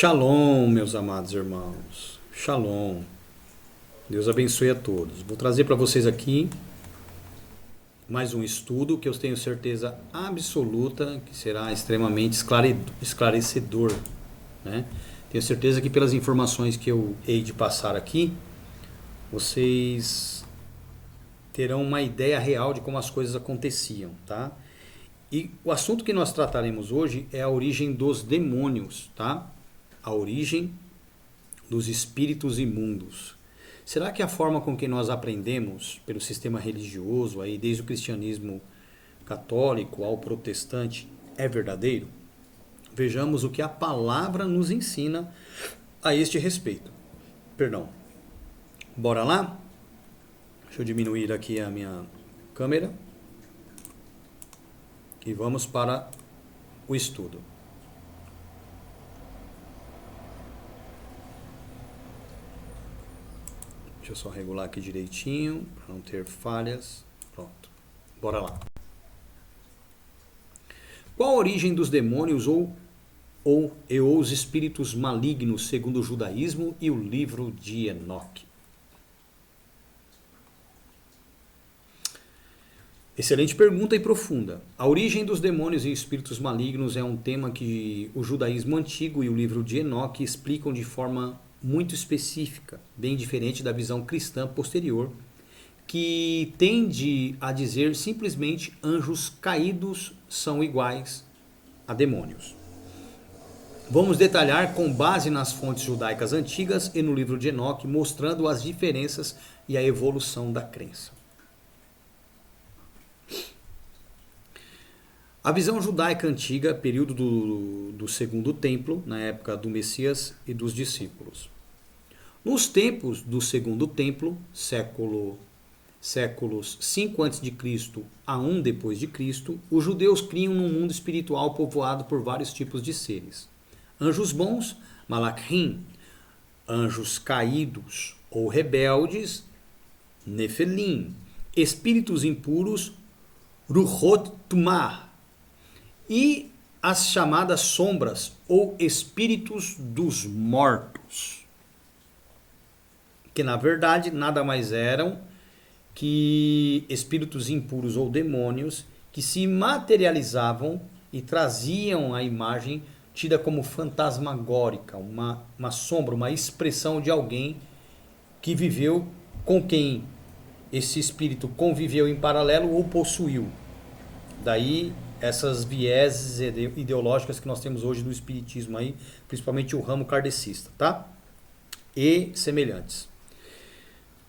Shalom, meus amados irmãos. Shalom. Deus abençoe a todos. Vou trazer para vocês aqui mais um estudo que eu tenho certeza absoluta que será extremamente esclarecedor, né? Tenho certeza que pelas informações que eu hei de passar aqui, vocês terão uma ideia real de como as coisas aconteciam, tá? E o assunto que nós trataremos hoje é a origem dos demônios, tá? A origem dos espíritos imundos. Será que a forma com que nós aprendemos pelo sistema religioso, aí, desde o cristianismo católico ao protestante, é verdadeiro? Vejamos o que a palavra nos ensina a este respeito. Perdão. Bora lá? Deixa eu diminuir aqui a minha câmera. E vamos para o estudo. Deixa eu só regular aqui direitinho, para não ter falhas. Pronto. Bora lá. Qual a origem dos demônios ou os espíritos malignos segundo o judaísmo e o livro de Enoque? Excelente pergunta e profunda. A origem dos demônios e espíritos malignos é um tema que o judaísmo antigo e o livro de Enoque explicam de forma muito específica, bem diferente da visão cristã posterior, que tende a dizer simplesmente anjos caídos são iguais a demônios. Vamos detalhar com base nas fontes judaicas antigas e no livro de Enoque, mostrando as diferenças e a evolução da crença. A visão judaica antiga, período do Segundo Templo, na época do Messias e dos discípulos. Nos tempos do Segundo Templo, séculos 5 a.C. a 1 depois de Cristo, os judeus criam um mundo espiritual povoado por vários tipos de seres. Anjos bons, malachim, anjos caídos ou rebeldes, nefelim, espíritos impuros, ruhot tumah, e as chamadas sombras ou espíritos dos mortos, que na verdade nada mais eram que espíritos impuros ou demônios que se materializavam e traziam a imagem tida como fantasmagórica, uma sombra, uma expressão de alguém que viveu, com quem esse espírito conviveu em paralelo ou possuiu. Daí essas vieses ideológicas que nós temos hoje do espiritismo aí, principalmente o ramo kardecista, tá? E semelhantes.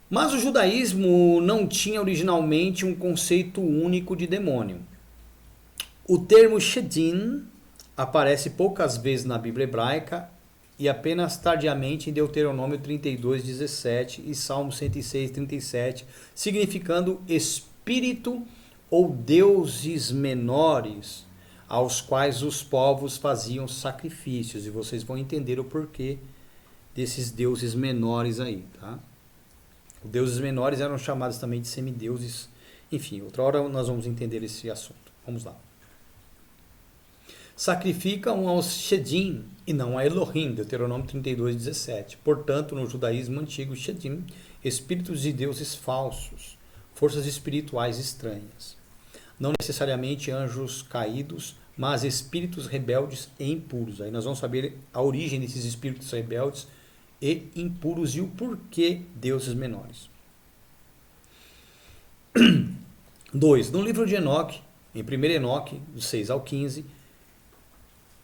Mas o judaísmo não tinha originalmente um conceito único de demônio. O termo Shedim aparece poucas vezes na Bíblia hebraica e apenas tardiamente em Deuteronômio 32:17 e Salmo 106:37, significando espírito ou deuses menores aos quais os povos faziam sacrifícios. E vocês vão entender o porquê desses deuses menores aí, tá? Os deuses menores eram chamados também de semideuses. Enfim, outra hora nós vamos entender esse assunto. Vamos lá. Sacrificam aos Shedim e não a Elohim, Deuteronômio 32:17. Portanto, no judaísmo antigo, Shedim, espíritos de deuses falsos, forças espirituais estranhas. Não necessariamente anjos caídos, mas espíritos rebeldes e impuros. Aí nós vamos saber a origem desses espíritos rebeldes e impuros e o porquê deuses menores. 2. No livro de Enoque, em 1 Enoque, do 6 ao 15,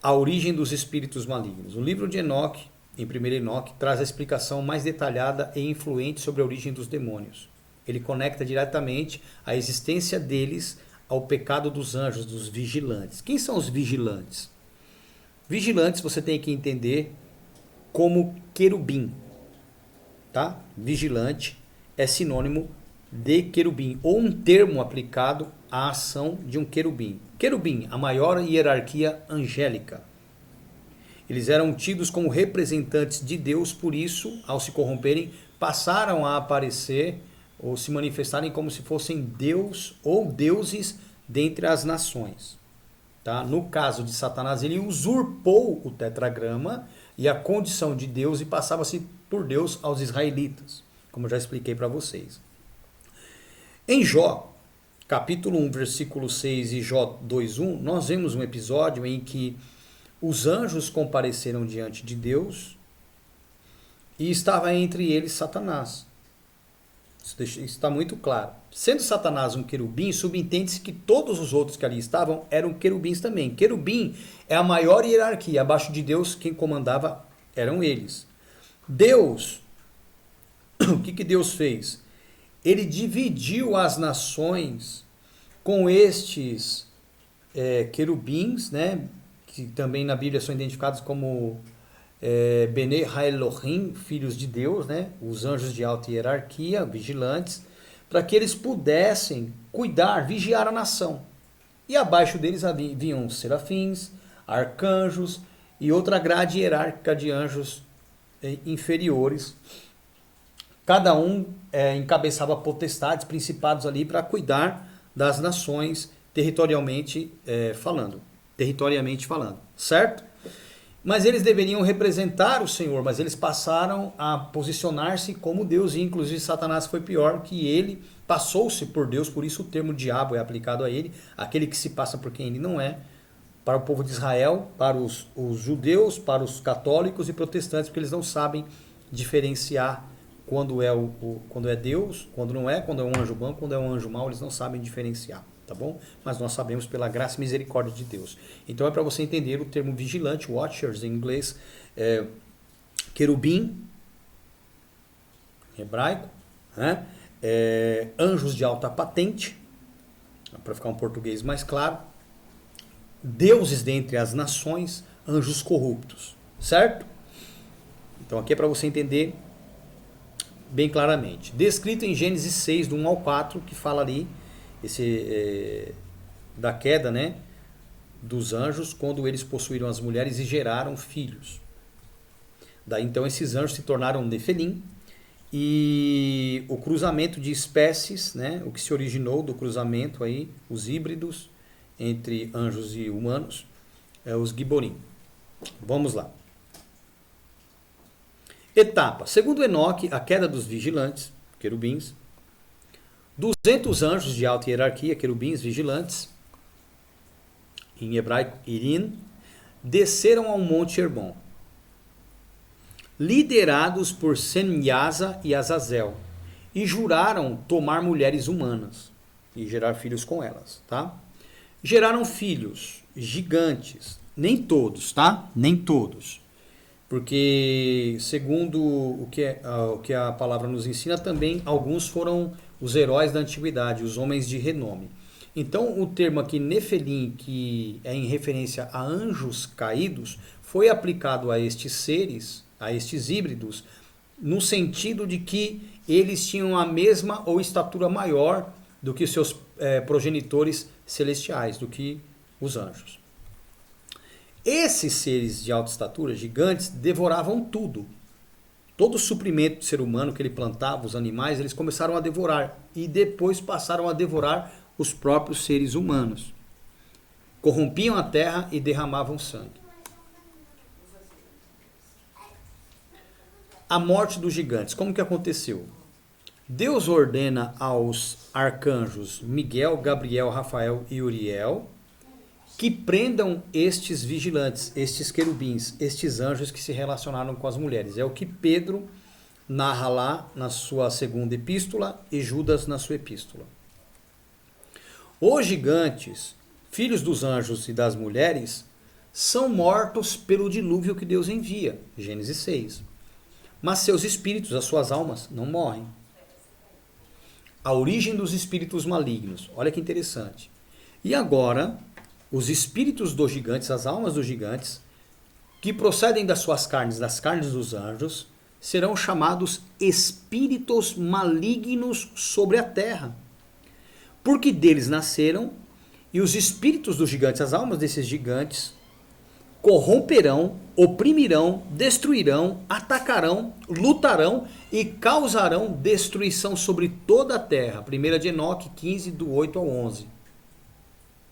a origem dos espíritos malignos. O livro de Enoque, em 1 Enoque, traz a explicação mais detalhada e influente sobre a origem dos demônios. Ele conecta diretamente a existência deles ao pecado dos anjos, dos vigilantes. Quem são os vigilantes? Vigilantes você tem que entender como querubim, tá? Vigilante é sinônimo de querubim, ou um termo aplicado à ação de um querubim. Querubim, a maior hierarquia angélica. Eles eram tidos como representantes de Deus, por isso, ao se corromperem, passaram a aparecer ou se manifestarem como se fossem Deus ou deuses dentre as nações. Tá? No caso de Satanás, ele usurpou o tetragrama e a condição de Deus e passava-se por Deus aos israelitas, como eu já expliquei para vocês. Em Jó, capítulo 1, versículo 6 e Jó 2:1, nós vemos um episódio em que os anjos compareceram diante de Deus e estava entre eles Satanás. Isso está muito claro. Sendo Satanás um querubim, subentende-se que todos os outros que ali estavam eram querubins também. Querubim é a maior hierarquia. Abaixo de Deus, quem comandava eram eles. Deus, o que Deus fez? Ele dividiu as nações com estes querubins, né, que também na Bíblia são identificados como Bene Ha-Elohim, filhos de Deus, né, os anjos de alta hierarquia, vigilantes, para que eles pudessem cuidar, vigiar a nação. E abaixo deles haviam serafins, arcanjos e outra grade hierárquica de anjos inferiores. Cada um encabeçava potestades, principados ali para cuidar das nações territorialmente falando, certo? Mas eles deveriam representar o Senhor, mas eles passaram a posicionar-se como Deus, e inclusive Satanás foi pior que ele, passou-se por Deus, por isso o termo diabo é aplicado a ele, aquele que se passa por quem ele não é, para o povo de Israel, para os judeus, para os católicos e protestantes, porque eles não sabem diferenciar quando é Deus, quando não é, quando é um anjo bom, quando é um anjo mau, eles não sabem diferenciar. Tá bom? Mas nós sabemos pela graça e misericórdia de Deus. Então é para você entender o termo vigilante, watchers em inglês, querubim, em hebraico, né? Anjos de alta patente, para ficar um português mais claro, deuses dentre as nações, anjos corruptos, certo? Então aqui é para você entender bem claramente. Descrito em Gênesis 6, do 1 ao 4, que fala ali da queda, né, dos anjos, quando eles possuíram as mulheres e geraram filhos. Daí então esses anjos se tornaram nefelim, e o cruzamento de espécies, né, o que se originou do cruzamento aí, os híbridos entre anjos e humanos, os giborim. Vamos lá. Etapa. Segundo Enoque, a queda dos vigilantes, querubins, 200 anjos de alta hierarquia, querubins vigilantes, em hebraico Irin, desceram ao Monte Hermon, liderados por Senyaza e Azazel, e juraram tomar mulheres humanas e gerar filhos com elas, tá? Geraram filhos gigantes, nem todos, tá? Nem todos. Porque, segundo o que a palavra nos ensina, também alguns foram os heróis da antiguidade, os homens de renome. Então, o termo aqui, Nefelim, que é em referência a anjos caídos, foi aplicado a estes seres, a estes híbridos, no sentido de que eles tinham a mesma ou estatura maior do que seus progenitores celestiais, do que os anjos. Esses seres de alta estatura, gigantes, devoravam tudo. Todo o suprimento do ser humano que ele plantava, os animais, eles começaram a devorar. E depois passaram a devorar os próprios seres humanos. Corrompiam a terra e derramavam sangue. A morte dos gigantes. Como que aconteceu? Deus ordena aos arcanjos Miguel, Gabriel, Rafael e Uriel que prendam estes vigilantes, estes querubins, estes anjos que se relacionaram com as mulheres. É o que Pedro narra lá na sua segunda epístola e Judas na sua epístola. Os gigantes, filhos dos anjos e das mulheres, são mortos pelo dilúvio que Deus envia, Gênesis 6. Mas seus espíritos, as suas almas, não morrem. A origem dos espíritos malignos, olha que interessante. E agora, os espíritos dos gigantes, as almas dos gigantes, que procedem das suas carnes, das carnes dos anjos, serão chamados espíritos malignos sobre a terra. Porque deles nasceram, e os espíritos dos gigantes, as almas desses gigantes, corromperão, oprimirão, destruirão, atacarão, lutarão e causarão destruição sobre toda a terra. 1 de Enoque 15, do 8 ao 11.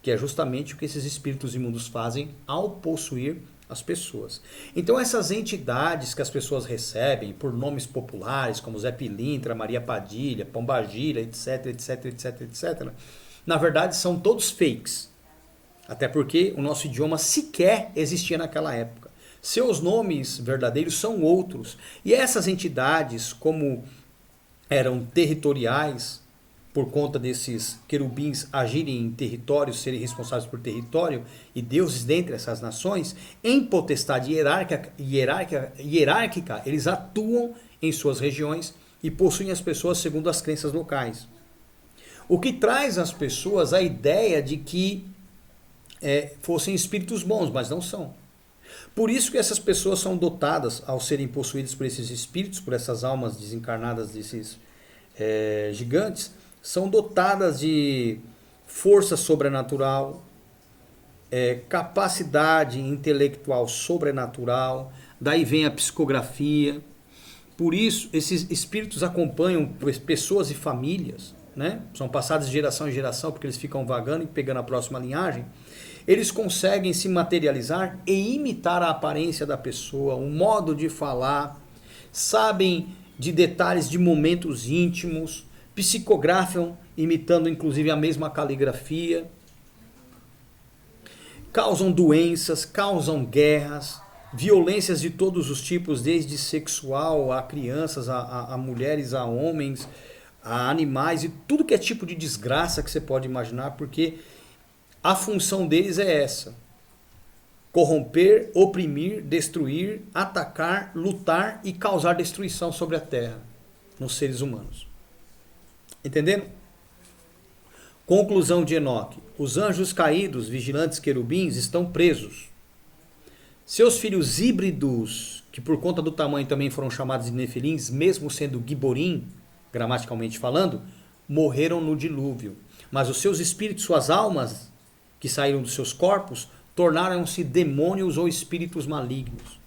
que é justamente o que esses espíritos imundos fazem ao possuir as pessoas. Então essas entidades que as pessoas recebem por nomes populares, como Zé Pilintra, Maria Padilha, Pombagira, etc, etc, etc, etc, na verdade são todos fakes. Até porque o nosso idioma sequer existia naquela época. Seus nomes verdadeiros são outros. E essas entidades, como eram territoriais, por conta desses querubins agirem em territórios, serem responsáveis por território, e deuses dentre essas nações, em potestade hierárquica, eles atuam em suas regiões e possuem as pessoas segundo as crenças locais. O que traz às pessoas a ideia de que fossem espíritos bons, mas não são. Por isso que essas pessoas são dotadas, ao serem possuídas por esses espíritos, por essas almas desencarnadas desses gigantes, são dotadas de força sobrenatural, capacidade intelectual sobrenatural, daí vem a psicografia. Por isso, esses espíritos acompanham pessoas e famílias, né? São passados de geração em geração, porque eles ficam vagando e pegando a próxima linhagem. Eles conseguem se materializar e imitar a aparência da pessoa, o modo de falar, sabem de detalhes de momentos íntimos, psicografam, imitando inclusive a mesma caligrafia, causam doenças, causam guerras, violências de todos os tipos, desde sexual a crianças, a mulheres, a homens, a animais e tudo que é tipo de desgraça que você pode imaginar, porque a função deles é essa: corromper, oprimir, destruir, atacar, lutar e causar destruição sobre a terra, nos seres humanos. Entendendo? Conclusão de Enoque: os anjos caídos, vigilantes querubins, estão presos. Seus filhos híbridos, que por conta do tamanho também foram chamados de nefilins, mesmo sendo giborim, gramaticalmente falando, morreram no dilúvio. Mas os seus espíritos, suas almas, que saíram dos seus corpos, tornaram-se demônios ou espíritos malignos.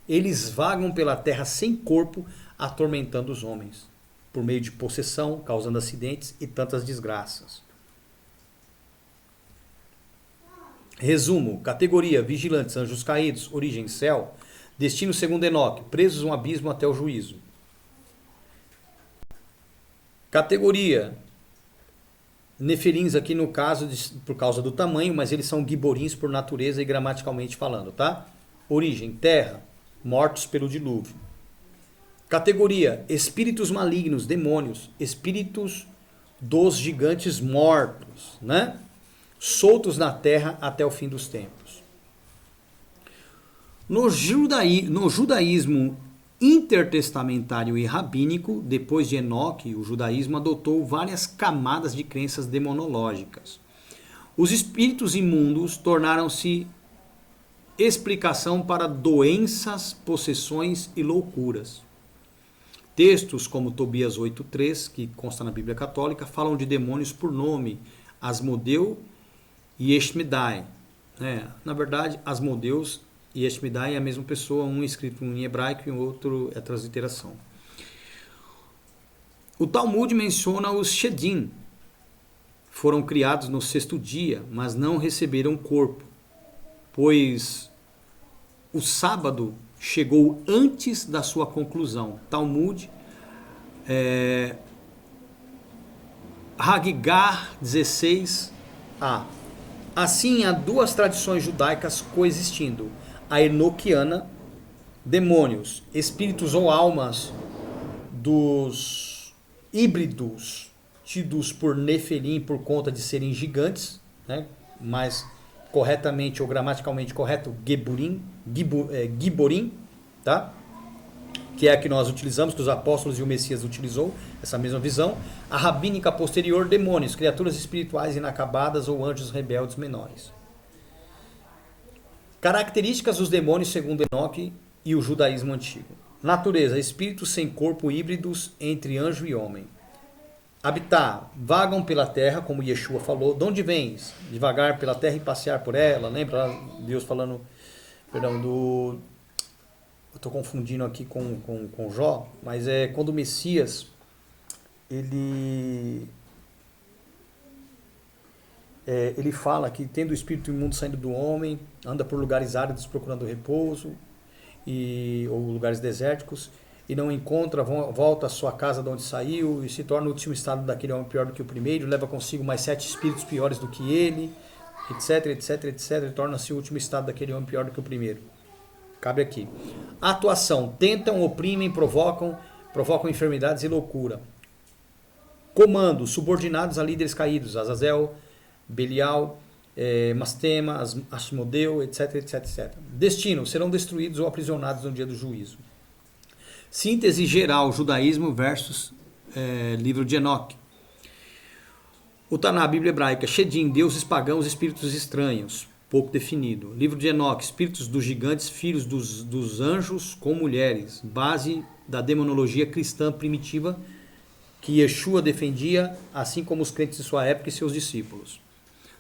Eles vagam pela terra sem corpo, atormentando os homens, por meio de possessão, causando acidentes e tantas desgraças. Resumo: categoria: vigilantes, anjos caídos, origem céu, destino segundo Enoque, presos um abismo até o juízo. Categoria: nefelins aqui no caso por causa do tamanho, mas eles são giborins por natureza e gramaticalmente falando, tá? Origem: terra, mortos pelo dilúvio. Categoria: espíritos malignos, demônios, espíritos dos gigantes mortos, né? Soltos na terra até o fim dos tempos. No judaísmo intertestamentário e rabínico, depois de Enoque, o judaísmo adotou várias camadas de crenças demonológicas. Os espíritos imundos tornaram-se explicação para doenças, possessões e loucuras. Textos como Tobias 8.3, que consta na Bíblia Católica, falam de demônios por nome: Asmodeu e Eshmedai. Na verdade, Asmodeus e Eshmedai é a mesma pessoa, um escrito em hebraico e o outro é transliteração. O Talmud menciona os Shedim. Foram criados no sexto dia, mas não receberam corpo, pois o sábado chegou antes da sua conclusão. Talmud, Hagigar 16a. Assim, há duas tradições judaicas coexistindo: a enoquiana, demônios, espíritos ou almas dos híbridos, tidos por nefelim por conta de serem gigantes, né? Mas corretamente ou gramaticalmente correto, giborim, tá? Que é a que nós utilizamos, que os apóstolos e o Messias utilizou, essa mesma visão. A rabínica posterior, demônios, criaturas espirituais inacabadas ou anjos rebeldes menores. Características dos demônios segundo Enoque e o judaísmo antigo. Natureza: espíritos sem corpo, híbridos entre anjo e homem. Habitar: vagam pela terra, como Yeshua falou. De onde vens? Devagar pela terra e passear por ela. Lembra Deus falando, eu estou confundindo aqui com Jó, mas é quando o Messias ele ele fala que tendo o espírito imundo saindo do homem, anda por lugares áridos procurando repouso, ou lugares desérticos, e não encontra, volta à sua casa de onde saiu, e se torna o último estado daquele homem pior do que o primeiro, leva consigo mais 7 espíritos piores do que ele, etc, etc, etc, e torna-se o último estado daquele homem pior do que o primeiro. Cabe aqui. Atuação. Tentam, oprimem, provocam enfermidades e loucura. Comando. Subordinados a líderes caídos. Azazel, Belial, Mastema, Asmodeu, etc, etc, etc. Destino. Serão destruídos ou aprisionados no dia do juízo. Síntese geral. Judaísmo versus livro de Enoque. O Taná, Bíblia hebraica. Shedim. Deuses pagãos, espíritos estranhos. Pouco definido. Livro de Enoque, espíritos dos gigantes, filhos dos anjos com mulheres. Base da demonologia cristã primitiva que Yeshua defendia, assim como os crentes de sua época e seus discípulos.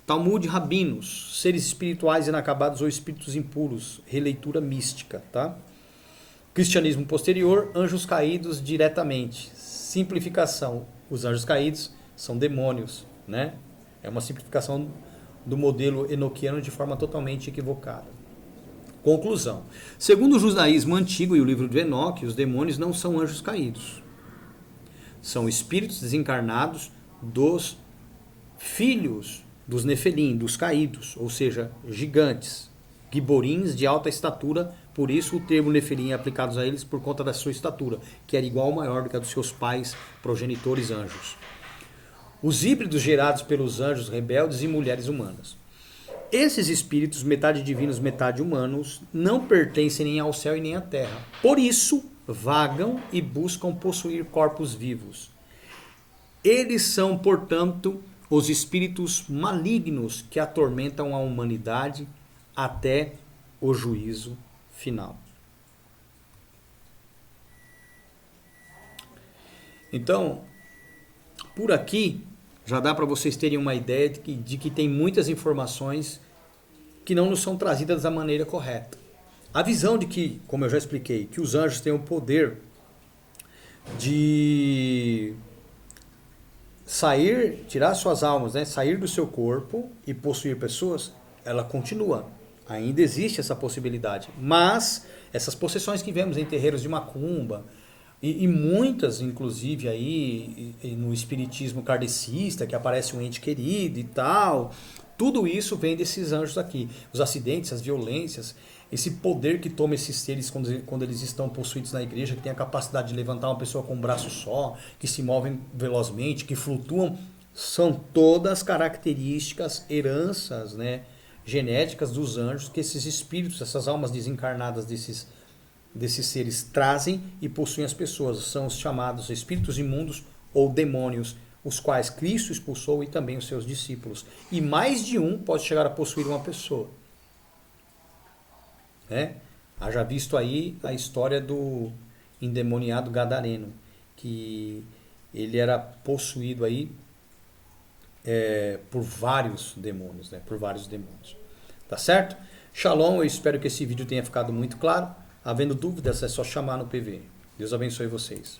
Talmud, rabinos, seres espirituais inacabados ou espíritos impuros. Releitura mística, tá? Cristianismo posterior, anjos caídos diretamente. Simplificação. Os anjos caídos são demônios, né? É uma simplificação do modelo enoquiano de forma totalmente equivocada. Conclusão. Segundo o judaísmo antigo e o livro de Enoque, os demônios não são anjos caídos. São espíritos desencarnados dos filhos dos Nefelim, dos caídos, ou seja, gigantes, giborins de alta estatura, por isso o termo Nefelim é aplicado a eles por conta da sua estatura, que era igual ou maior do que a dos seus pais, progenitores anjos. Os híbridos gerados pelos anjos rebeldes e mulheres humanas. Esses espíritos, metade divinos, metade humanos, não pertencem nem ao céu e nem à terra. Por isso, vagam e buscam possuir corpos vivos. Eles são, portanto, os espíritos malignos que atormentam a humanidade até o juízo final. Então, por aqui, já dá para vocês terem uma ideia de que tem muitas informações que não nos são trazidas da maneira correta. A visão de que, como eu já expliquei, que os anjos têm o poder de tirar suas almas, né, sair do seu corpo e possuir pessoas, ela continua. Ainda existe essa possibilidade. Mas essas possessões que vemos em terreiros de macumba, e muitas, inclusive, aí no espiritismo kardecista, que aparece um ente querido e tal, tudo isso vem desses anjos aqui. Os acidentes, as violências, esse poder que toma esses seres quando eles estão possuídos na igreja, que tem a capacidade de levantar uma pessoa com um braço só, que se movem velozmente, que flutuam, são todas características, heranças, né, genéticas dos anjos, que esses espíritos, essas almas desencarnadas desses seres trazem e possuem as pessoas. São os chamados espíritos imundos ou demônios, os quais Cristo expulsou e também os seus discípulos. E mais de um pode chegar a possuir uma pessoa. Haja visto aí a história do endemoniado gadareno, que ele era possuído aí por vários demônios, né? Por vários demônios. Tá certo? Shalom, eu espero que esse vídeo tenha ficado muito claro. Havendo dúvidas, é só chamar no PV. Deus abençoe vocês.